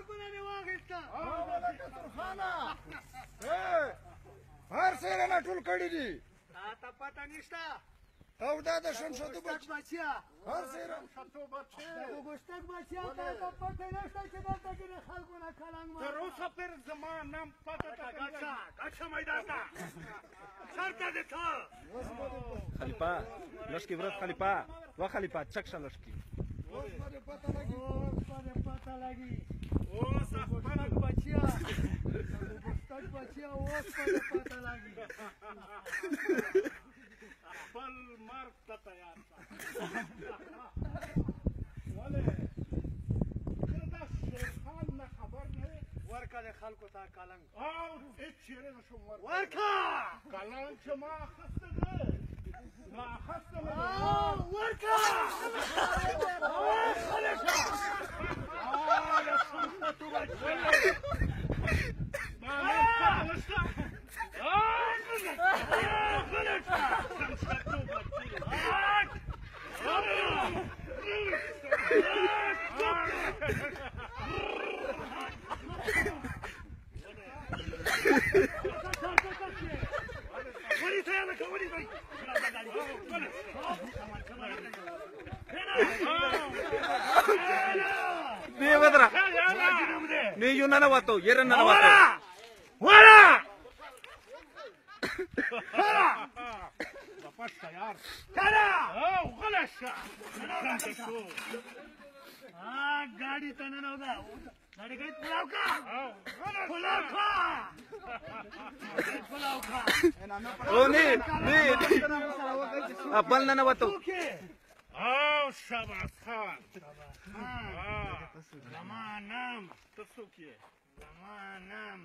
خلقنا نواغستا خانا هر سره نه ټول کړی دي تا پته نشته او دا د شمشادو بچیا هر سره شمشادو ګوشتک بچیا تا پته نشته چې دلته کې خلقنا کلنګ ما تر اوسه پر زما نام پته گاچا میدان ته شرطه دې ته خلیفه لشکی ورځ خلیفه وا خلیفه چک شل لشکی اوس باندې پته لګي پته لګي اوس خپل بچیا ګوشتک بچیا اوس پته لګي خپل مرګ ته تیار شه ولې ته دا شیخان نه خبر نه ورکه د خلکو ته کلنګ او هېڅ چېرې نه شم ورکه کلنګ چې ما اخیسته دی ما اخیسته مې ورکه نه ودرا نه یو نه واتو ير نه واتو ورا بپاش تیار کلا او غلشه गाड़ी तो ना होगा गाड़ी गई पुलाव का पुलाव का او نه خپل نه واتو او شاباس خان زمانم تسوکیه زمانم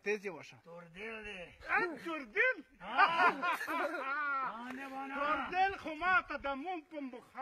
تیز وشه تور دل دے تردل آنے بانا تردل خو ما ته د موم په مخ